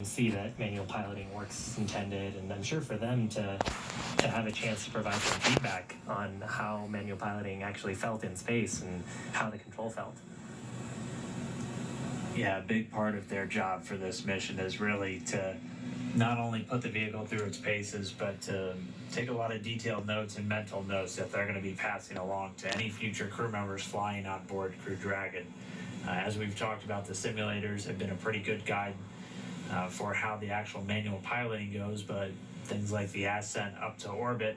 see that manual piloting works as intended, and I'm sure for them to have a chance to provide some feedback on how manual piloting actually felt in space and how the control felt. Yeah, a big part of their job for this mission is really to not only put the vehicle through its paces, but to take a lot of detailed notes and mental notes that they're going to be passing along to any future crew members flying on board Crew Dragon. As we've talked about, the simulators have been a pretty good guide for how the actual manual piloting goes, but things like the ascent up to orbit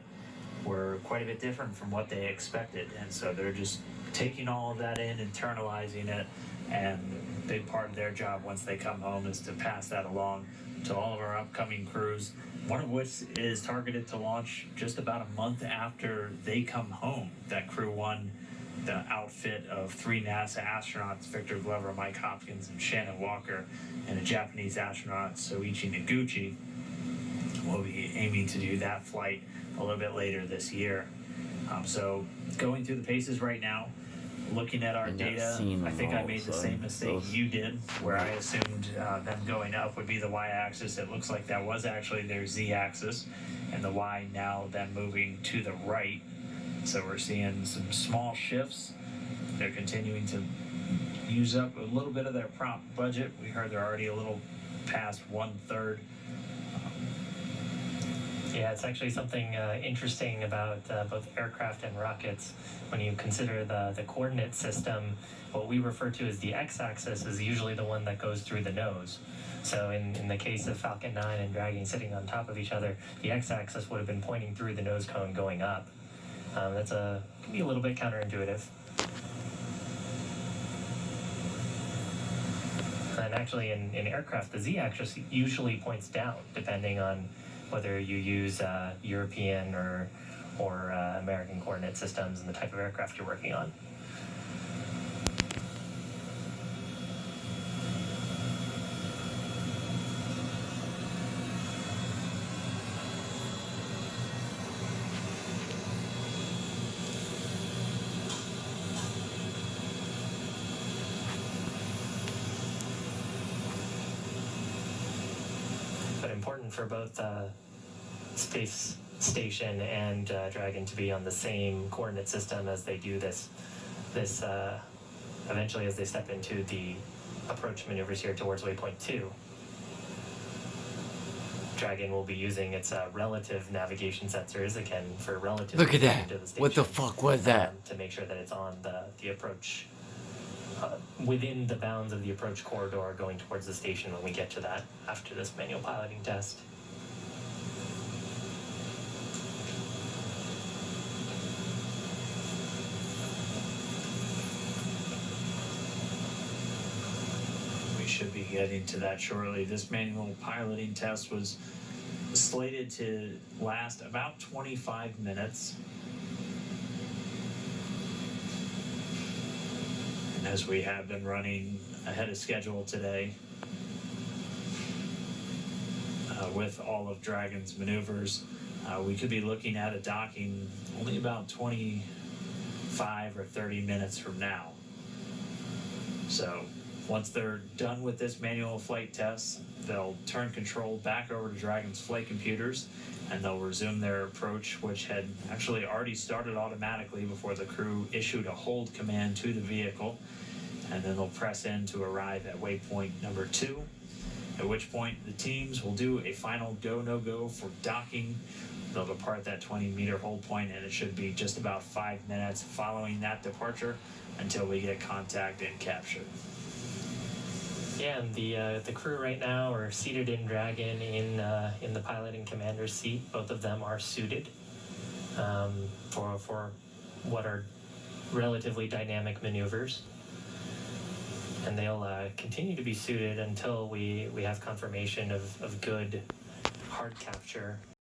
were quite a bit different from what they expected, and so they're just taking all of that in, internalizing it, and a big part of their job once they come home is to pass that along to all of our upcoming crews, one of which is targeted to launch just about a month after they come home. That crew won the outfit of 3 NASA astronauts, Victor Glover, Mike Hopkins, and Shannon Walker, and a Japanese astronaut, Soichi Noguchi. We'll be aiming to do that flight a little bit later this year. So going through the paces right now, looking at our data, I think I made the same mistake you did, where I assumed them going up would be the y-axis. It looks like that was actually their z-axis, and the y now then moving to the right. So we're seeing some small shifts. They're continuing to use up a little bit of their prop budget. We heard they're already a little past 1/3. Yeah, it's actually something interesting about both aircraft and rockets. When you consider the coordinate system, what we refer to as the x-axis is usually the one that goes through the nose. So in the case of Falcon 9 and Dragon sitting on top of each other, the x-axis would have been pointing through the nose cone going up. Can be a little bit counterintuitive. And actually in aircraft, the z-axis usually points down, depending on whether you use European or American coordinate systems and the type of aircraft you're working on. But important for both Space Station and Dragon to be on the same coordinate system as they do this eventually as they step into the approach maneuvers here towards waypoint 2. Dragon will be using its relative navigation sensors again for relative. Look at that! What the fuck was that? To make sure that it's on the approach within the bounds of the approach corridor going towards the station when we get to that after this manual piloting test. We should be getting to that shortly. This manual piloting test was slated to last about 25 minutes. And as we have been running ahead of schedule today, with all of Dragon's maneuvers, we could be looking at a docking only about 25 or 30 minutes from now. So once they're done with this manual flight test, they'll turn control back over to Dragon's flight computers, and they'll resume their approach, which had actually already started automatically before the crew issued a hold command to the vehicle. And then they'll press in to arrive at waypoint number 2, at which point the teams will do a final go, no-go for docking. They'll depart that 20-meter hold point, and it should be just about 5 minutes following that departure until we get contact and capture. Yeah, and the crew right now are seated in Dragon in the pilot and commander's seat. Both of them are suited for what are relatively dynamic maneuvers. And they'll continue to be suited until we have confirmation of good hard capture